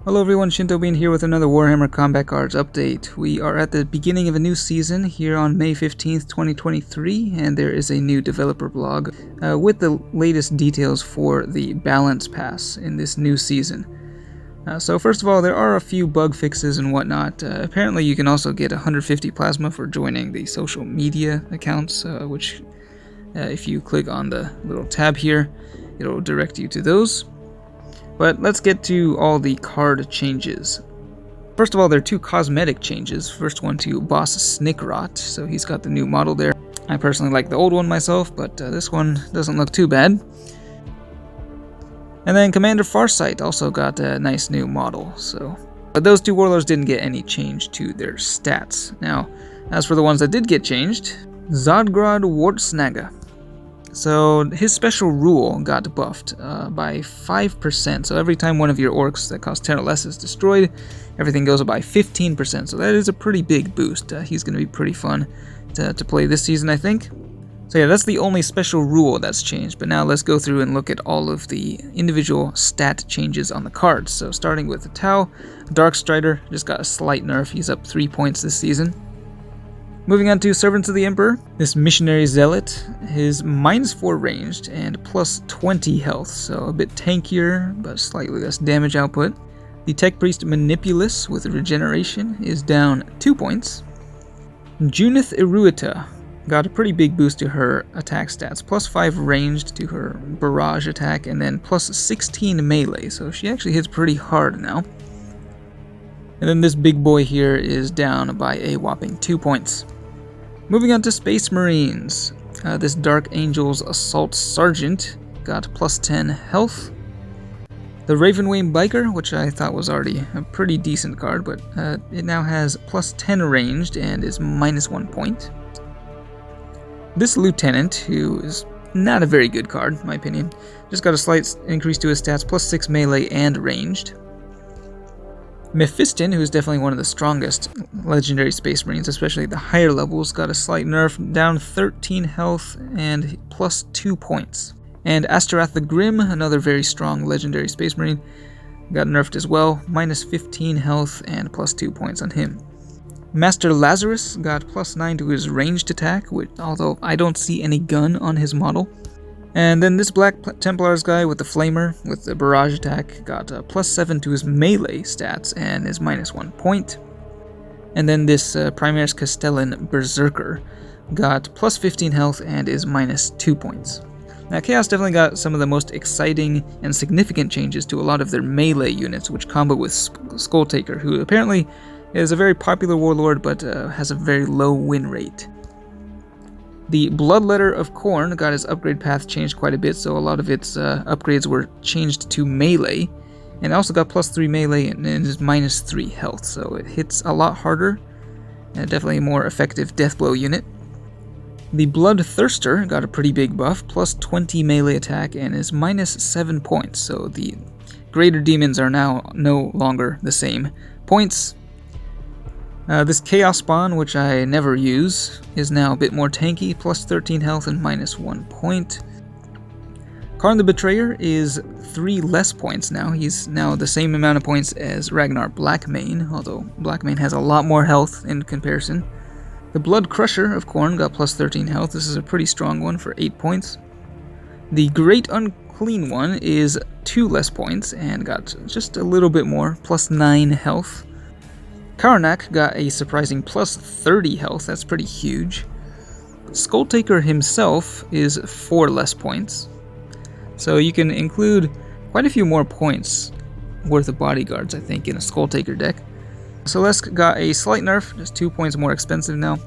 Hello everyone, Shinto Bean here with another Warhammer Combat Cards update. We are at the beginning of a new season here on May 15th, 2023, and there is a new developer blog with the latest details for the balance pass in this new season. So first of all, there are a few bug fixes and whatnot. Apparently you can also get 150 plasma for joining the social media accounts, which if you click on the little tab here, it'll direct you to those. But let's get to all the card changes. First of all, there are two cosmetic changes. First one to Boss Snickrot, so he's got the new model there. I personally like the old one myself, but this one doesn't look too bad. And then Commander Farsight also got a nice new model, but those two warlords didn't get any change to their stats. Now, as for the ones that did get changed, Zodgrod Wartsnaga. So his special rule got buffed by 5%, so every time one of your orcs that cost 10 or less is destroyed, everything goes up by 15%, so that is a pretty big boost. He's going to be pretty fun to play this season, I think. So yeah, that's the only special rule that's changed, but now let's go through and look at all of the individual stat changes on the cards. So starting with the Tau, Darkstrider just got a slight nerf, he's up 3 points this season. Moving on to Servants of the Emperor, this Missionary Zealot is -4 ranged and plus 20 health, so a bit tankier but slightly less damage output. The Tech Priest Manipulus with regeneration is down 2 points. Junith Eruita got a pretty big boost to her attack stats, +5 ranged to her barrage attack and then +16 melee, so she actually hits pretty hard now. And then this big boy here is down by a whopping 2 points. Moving on to Space Marines. This Dark Angels Assault Sergeant got +10 health. The Ravenwing Biker, which I thought was already a pretty decent card, but it now has +10 ranged and is -1 point. This Lieutenant, who is not a very good card, in my opinion, just got a slight increase to his stats, +6 melee and ranged. Mephiston, who is definitely one of the strongest legendary Space Marines, especially at the higher levels, got a slight nerf, down 13 health and +2 points. And Astaroth the Grim, another very strong legendary Space Marine, got nerfed as well, -15 health and +2 points on him. Master Lazarus got +9 to his ranged attack, although I don't see any gun on his model. And then this Black Templars guy with the Flamer, with the barrage attack, got +7 to his melee stats and is -1 point. And then this Primaris Castellan Berserker got +15 health and is -2 points. Now Chaos definitely got some of the most exciting and significant changes to a lot of their melee units, which combo with Skulltaker, who apparently is a very popular warlord but has a very low win rate. The Bloodletter of Khorne got his upgrade path changed quite a bit, so a lot of its upgrades were changed to melee, and also got +3 melee and is -3 health, so it hits a lot harder, and definitely a more effective deathblow unit. The Bloodthirster got a pretty big buff, +20 melee attack and is -7 points, so the greater demons are now no longer the same points. This Chaos Spawn, which I never use, is now a bit more tanky, +13 health and -1 point. Karn the Betrayer is 3 less points now. He's now the same amount of points as Ragnar Blackmane, although Blackmane has a lot more health in comparison. The Blood Crusher of Khorne got +13 health. This is a pretty strong one for 8 points. The Great Unclean One is 2 less points and got just a little bit more, +9 health. Karnak got a surprising +30 health, that's pretty huge. Skulltaker himself is 4 less points, so you can include quite a few more points worth of bodyguards, I think, in a Skulltaker deck. Celeste got a slight nerf, just 2 points more expensive now.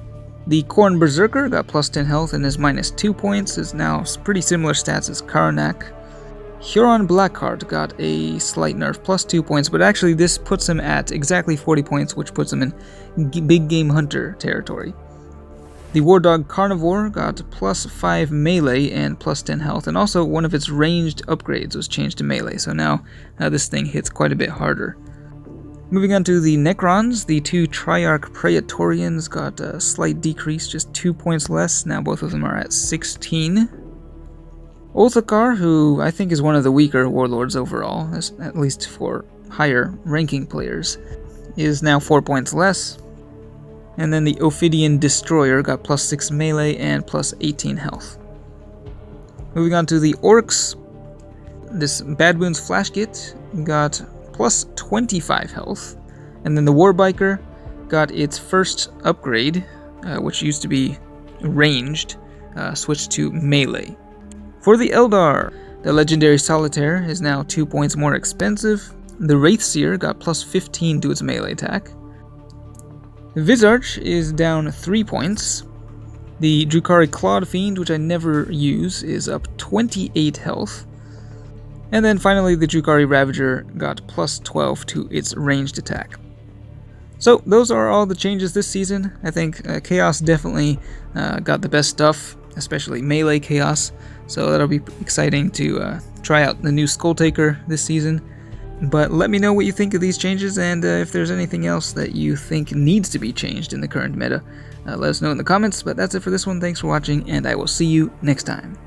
The Khorne Berserker got +10 health and is -2 points, is now pretty similar stats as Karnak. Huron Blackheart got a slight nerf, +2 points, but actually this puts him at exactly 40 points, which puts him in Big Game Hunter territory. The War Dog Carnivore got +5 melee and +10 health, and also one of its ranged upgrades was changed to melee, so now this thing hits quite a bit harder. Moving on to the Necrons, the 2 Triarch Praetorians got a slight decrease, just 2 points less, now both of them are at 16. Othakar, who I think is one of the weaker warlords overall, at least for higher ranking players, is now 4 points less. And then the Ophidian Destroyer got plus 6 melee and plus 18 health. Moving on to the Orcs, this Bad Boons Flash Kit got plus 25 health. And then the Warbiker got its first upgrade, which used to be ranged, switched to melee. For the Eldar, the Legendary Solitaire is now 2 points more expensive. The Wraithseer got plus 15 to its melee attack. The Visarch is down 3 points. The Drukhari Clawed Fiend, which I never use, is up 28 health. And then finally the Drukhari Ravager got plus 12 to its ranged attack. So those are all the changes this season. I think Chaos definitely got the best stuff, especially melee Chaos. So that'll be exciting to try out the new Skulltaker this season. But let me know what you think of these changes, and if there's anything else that you think needs to be changed in the current meta, let us know in the comments. But that's it for this one. Thanks for watching, and I will see you next time.